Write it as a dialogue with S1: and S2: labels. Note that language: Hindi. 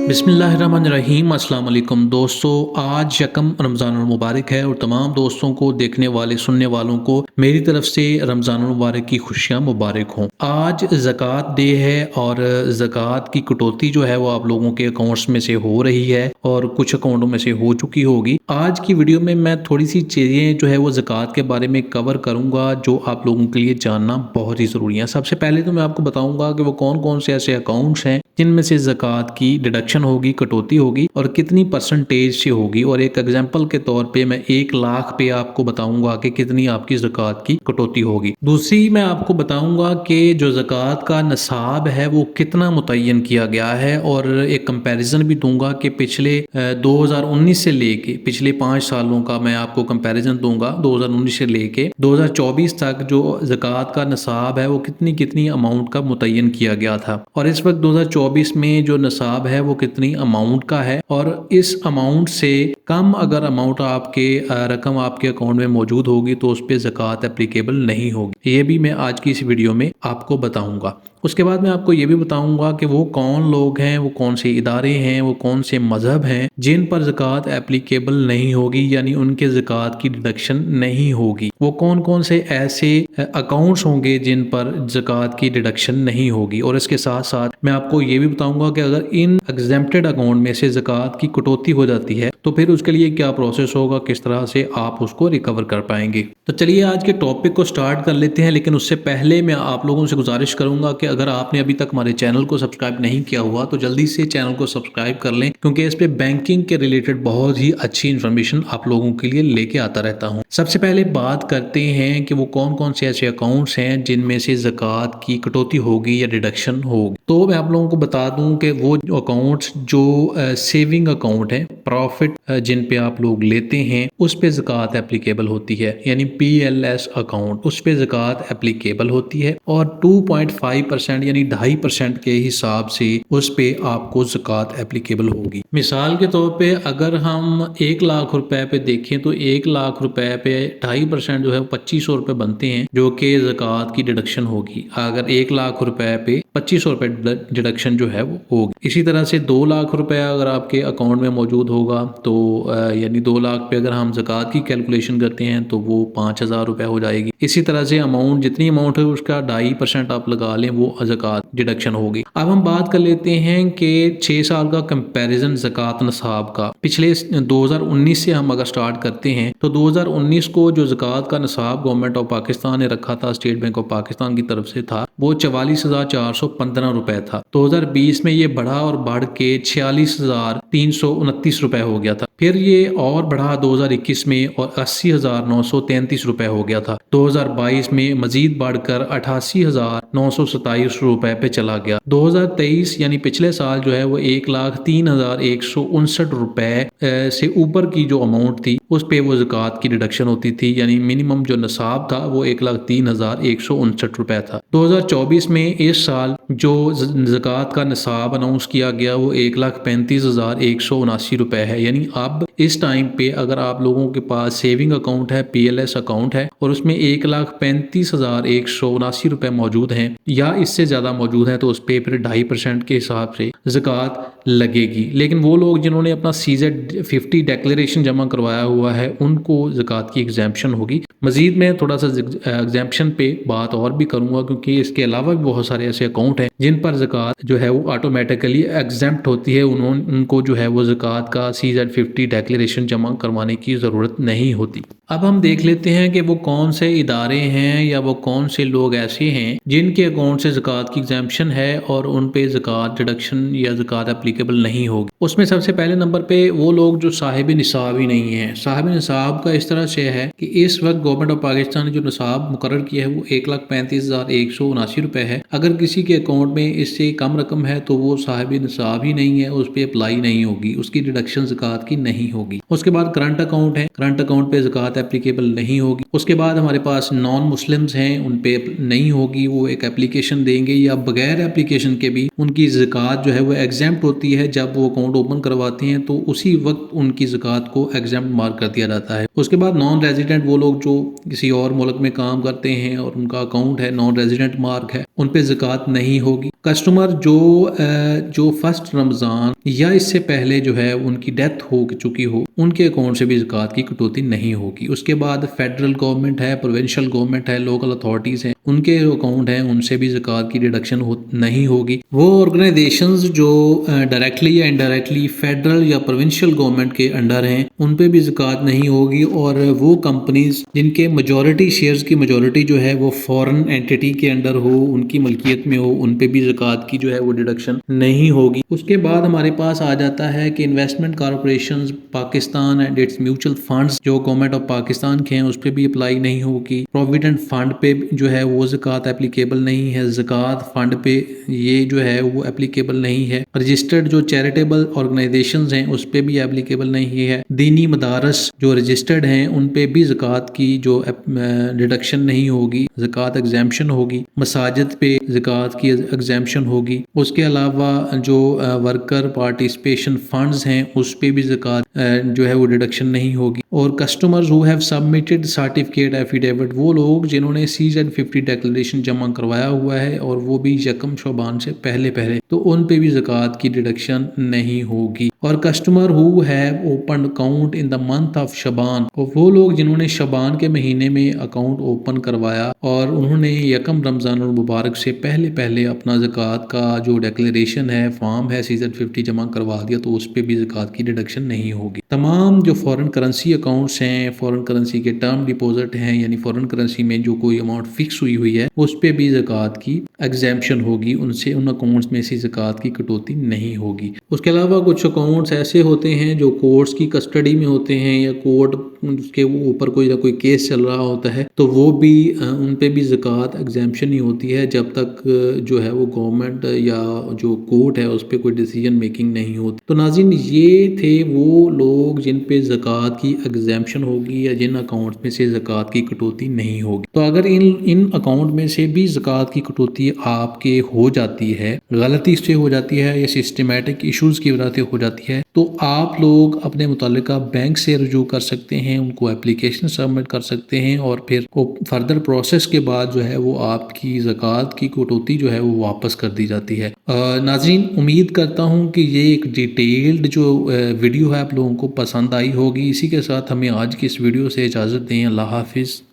S1: बिस्मिल्लाहिर्रहमानिर्रहीम। अस्सलाम वालेकुम दोस्तों, आज यकम रमज़ान मुबारक है और तमाम दोस्तों को, देखने वाले सुनने वालों को मेरी तरफ से रमज़ान मुबारक की खुशियाँ मुबारक हों। आज ज़कात डे है और ज़कात की कटौती जो है वो आप लोगों के अकाउंट्स में से हो रही है और कुछ अकाउंटों में से हो चुकी होगी। आज की वीडियो में मैं थोड़ी सी चीज़ें जो है वो ज़कात के बारे में कवर करूँगा जो आप लोगों के लिए जानना बहुत ही ज़रूरी है। सबसे पहले तो मैं आपको बताऊँगा कि वो कौन कौन से ऐसे अकाउंट्स हैं जिनमें से ज़कात की डिडक्शन होगी, कटौती होगी और कितनी परसेंटेज से होगी। और एक एग्जांपल के तौर पे मैं 1 लाख पे आपको बताऊंगा कि कितनी आपकी ज़कात की कटौती होगी। दूसरी मैं आपको बताऊंगा कि जो ज़कात का निसाब है वो कितना मुतय्यन किया गया है और एक कंपैरिजन भी दूंगा कि पिछले 2019 से लेके पिछले 5 सालों का मैं आपको कंपैरिजन दूंगा। 2019 से लेके 2024 तक जो ज़कात का निसाब है वो कितनी कितनी अमाउंट का मुतय्यन किया गया था और इस वक्त 2024 में जो निसाब है वो कितनी अमाउंट का है और इस अमाउंट से कम अगर अमाउंट आपके रकम आपके अकाउंट में मौजूद होगी तो उस पर ज़कात एप्लीकेबल नहीं होगी। ये भी मैं आज की इस वीडियो में आपको बताऊंगा। उसके बाद मैं आपको ये भी बताऊंगा कि वो कौन लोग हैं, वो कौन से इदारे हैं, वो कौन से मजहब हैं जिन पर ज़कात एप्लीकेबल नहीं होगी, यानी उनके ज़कात की डिडक्शन नहीं होगी। वो कौन कौन से ऐसे अकाउंट्स होंगे जिन पर ज़कात की डिडक्शन नहीं होगी। और इसके साथ साथ मैं आपको ये भी बताऊंगा कि अगर इन एग्जेम्प्टेड अकाउंट में से ज़कात की कटौती हो जाती है तो फिर उसके लिए क्या प्रोसेस होगा, किस तरह से आप उसको रिकवर कर पाएंगे। तो चलिए आज के टॉपिक को स्टार्ट कर लेते हैं, लेकिन उससे पहले मैं आप लोगों से गुजारिश करूंगा कि अगर आपने अभी तक हमारे चैनल को सब्सक्राइब नहीं किया हुआ तो जल्दी से चैनल को सब्सक्राइब कर लें, क्योंकि इस पे बैंकिंग के रिलेटेड बहुत ही अच्छी इन्फॉर्मेशन आप लोगों के लिए लेके आता रहता हूँ। सबसे पहले बात करते हैं कि वो कौन कौन से ऐसे अकाउंट्स हैं जिनमें से ज़कात की कटौती होगी या डिडक्शन होगी। तो मैं आप लोगों को बता दूं कि वो अकाउंट्स जो सेविंग अकाउंट है, प्रॉफिट जिन पे आप लोग लेते हैं उस पे ज़कात एप्लीकेबल होती है, यानी PLS अकाउंट, उस पे ज़कात एप्लीकेबल होती है और 2.5% यानी 2.5% के हिसाब से उस पे आपको ज़कात एप्लीकेबल होगी। मिसाल के तौर पे अगर हम 1 लाख रुपए पे देखें तो 1 लाख रुपए पे 2.5% जो है 2500 रुपए बनते हैं जो कि ज़कात की डिडक्शन होगी। अगर 1 लाख रुपए पे 2500 रुपए डिडक्शन जो है वो होगी। इसी तरह से 2 लाख रुपए अगर आपके अकाउंट में मौजूद होगा तो यानी 2 लाख पे अगर हम ज़कात की कैलकुलेशन करते हैं तो वो 5,000 रुपए हो जाएगी। इसी तरह से अमाउंट जितनी अमाउंट है उसका 2.5% आप लगा लें, वो ज़कात डिडक्शन होगी। अब हम बात कर लेते हैं कि 6 साल का कंपैरिजन ज़कात निसाब का। पिछले 2019 से हम अगर स्टार्ट करते हैं तो 2019 को जो ज़कात का निसाब गवर्नमेंट ऑफ पाकिस्तान ने रखा था, स्टेट बैंक ऑफ पाकिस्तान की तरफ से था, वो 44,415 रुपए था। 2020 में ये बढ़ा और बढ़ के 46,329 रुपए हो गया था। फिर ये और बढ़ा 2021 में और 80,933 रुपए हो गया था। 2022 में मजीद बढ़कर 88,927 रुपए पे चला गया। 2023 यानी पिछले साल जो है वो 1,03,159 रुपए से ऊपर की जो अमाउंट थी उस पे वो ज़कात की डिडक्शन होती थी, यानी मिनिमम जो निसाब था वो 1,03,159 रुपए था। 2024 में इस साल जो ज़कात का निसाब अनाउंस किया गया वो 1,35,179 रुपए है। यानी अब इस टाइम पे अगर आप लोगों के पास सेविंग अकाउंट है, PLS अकाउंट है और उसमें 1,35,179 रुपए मौजूद हैं या इससे ज़्यादा मौजूद हैं तो उस पे फिर 2.5% के हिसाब से ज़कात लगेगी। लेकिन वो लोग जिन्होंने अपना CZ50 डिक्लेरेशन जमा करवाया हुआ है उनको ज़कात की एग्जाम्पशन होगी। मजीद मैं थोड़ा सा एग्जाम्पशन पे बात और भी करूंगा, क्योंकि इसके अलावा भी बहुत सारे ऐसे अकाउंट हैं जिन पर ज़कात जो है वो ऑटोमेटिकली एग्जेम्प्ट होती है। उनको जो है वो ज़कात का CZ50 डिक्लेरेशन जमा करवाने की ज़रूरत नहीं होती। अब हम देख लेते हैं कि वो कौन से इदारे हैं या वो कौन से लोग ऐसे हैं जिनके अकाउंट से ज़कात की एग्जाम्पशन है और उन पे ज़कात डिडक्शन या ज़कात एप्लीकेबल नहीं होगी। उसमें सबसे पहले नंबर पे वो लोग जो साहिब निसाब ही नहीं है। साहिब निसाब का इस तरह से है कि इस वक्त गवर्नमेंट ऑफ पाकिस्तान ने जो निसाब मुकर्रर किया है वो 1,35,179 रुपए है। अगर किसी के अकाउंट में इससे कम रकम है तो वो साहिब निसाब ही नहीं है, उस पर अप्लाई नहीं होगी, उसकी डिडक्शन ज़कात की नहीं होगी। उसके बाद करंट अकाउंट है, करंट अकाउंट पे ज़कात एप्लीकेबल नहीं होगी। उसके बाद हमारे पास नॉन मुस्लिम्स हैं, उन पे नहीं होगी, वो एक एप्लीकेशन देंगे या बगैर एप्लीकेशन के भी उनकी ज़कात जो है वो एग्जेम्प्ट होती है। जब वो अकाउंट ओपन करवाते हैं तो उसी वक्त उनकी ज़कात को एग्जेम्प्ट मार्क कर दिया जाता है। उसके बाद नॉन रेजिडेंट, वो लोग जो किसी और मुल्क में काम करते हैं और उनका अकाउंट है नॉन रेजिडेंट मार्क है, उन पे ज़कात नहीं होगी। कस्टमर जो फर्स्ट रमज़ान या इससे पहले जो है उनकी डेथ हो चुकी हो, उनके अकाउंट से भी ज़कात की कटौती नहीं होगी। उसके बाद फेडरल गवर्नमेंट है, प्रोविंशियल गवर्नमेंट है, लोकल अथॉरिटीज़ हैं, उनके अकाउंट हैं, उनसे भी ज़कात की डिडक्शन नहीं होगी। वो ऑर्गेनाइजेशंस जो डायरेक्टली या इनडायरेक्टली फेडरल या प्रोविंशियल गवर्नमेंट के अंडर हैं, उन पे भी ज़कात नहीं होगी। और वो कंपनीज जिनके मेजॉरिटी शेयर्स की मेजॉरिटी जो है वो फॉरेन एंटिटी के अंडर हो, उनकी मलकियत में हो, उन पे भी ज़कात की जो है वो डिडक्शन नहीं होगी। उसके बाद हमारे पास आ जाता है कि investment corporations Pakistan and it's mutual funds जो गवर्नमेंट ऑफ पाकिस्तान के हैं उस पर भी अप्लाई नहीं होगी। प्रोविडेंट फंड पे जो है वो ज़कात एप्लीकेबल नहीं है। ज़कात फंड पे ये जो है वो एप्लीकेबल नहीं है। रजिस्टर्ड जो चैरिटेबल ऑर्गेनाइजेशंस हैं उस पे भी एप्लीकेबल नहीं है। दीनी मदारस जो रजिस्टर्ड हैं उन पे भी ज़कात की जो डिडक्शन नहीं होगी, ज़कात एग्जेम्पशन होगी। मसाजिद पे ज़कात की एग्जेम्पशन होगी। उसके अलावा जो वर्कर पार्टिसिपेशन फंड्स हैं उस पे भी ज़कात जो है वो डिडक्शन नहीं होगी। और customers who have submitted certificate affidavit, वो लोग जिन्होंने CZ50 डिक्लेरेशन जमा करवाया हुआ है और वो भी यकम शबान से पहले पहले, तो उन पे भी ज़कात की डिडक्शन नहीं होगी। और customer who have open account in the month of Shaban, और वो लोग जिन्होंने शबान के महीने में अकाउंट ओपन करवाया और उन्होंने यकम रमज़ान मुबारक से पहले पहले अपना ज़कात का जो डिक्लेरेशन है, फॉर्म है, CZ50 जमा करवा दिया, तो उस पर भी ज़कात की डिडक्शन नहीं होगी। तमाम जो फॉरेन करेंसी अकाउंट्स हैं, फॉरेन करेंसी के टर्म डिपॉजिट हैं, यानी फॉरेन करेंसी में जो कोई अमाउंट फिक्स हुई है उस पर भी ज़कात की एग्जेम्पशन होगी। उनसे उन अकाउंट्स में से ज़कात की कटौती नहीं होगी। उसके अलावा कुछ अकाउंट्स ऐसे होते हैं जो कोर्ट्स की कस्टडी में होते हैं या कोर्ट के ऊपर कोई ना कोई केस चल रहा होता है, तो वो भी उन पे भी ज़कात एग्जेम्पशन ही होती है जब तक जो है वो गवर्नमेंट या जो कोर्ट है उस पर कोई डिसीजन मेकिंग नहीं होती। तो नाज़रीन, ये थे वो लोग जिन पे ज़कात की एग्जेम्पशन होगी या जिन अकाउंट में से ज़कात की कटौती नहीं होगी। तो अगर इन अकाउंट में से भी ज़कात की कटौती आपके हो जाती है, गलती से हो जाती है या सिस्टमेटिक इश्यूज़ की वजह से हो जाती है, तो आप लोग अपने मुतालिका बैंक से रुजू कर सकते हैं, उनको एप्लीकेशन सबमिट कर सकते हैं और फिर फर्दर प्रोसेस के बाद जो है वो आपकी ज़कात की कटौती जो है वो वापस कर दी जाती है। नाज़रीन, उम्मीद करता हूँ कि ये एक डिटेल्ड जो वीडियो है आप लोगों को पसंद आई होगी। इसी के साथ हमें आज की इस वीडियो से इजाज़त दें। अल्लाह हाफिज़।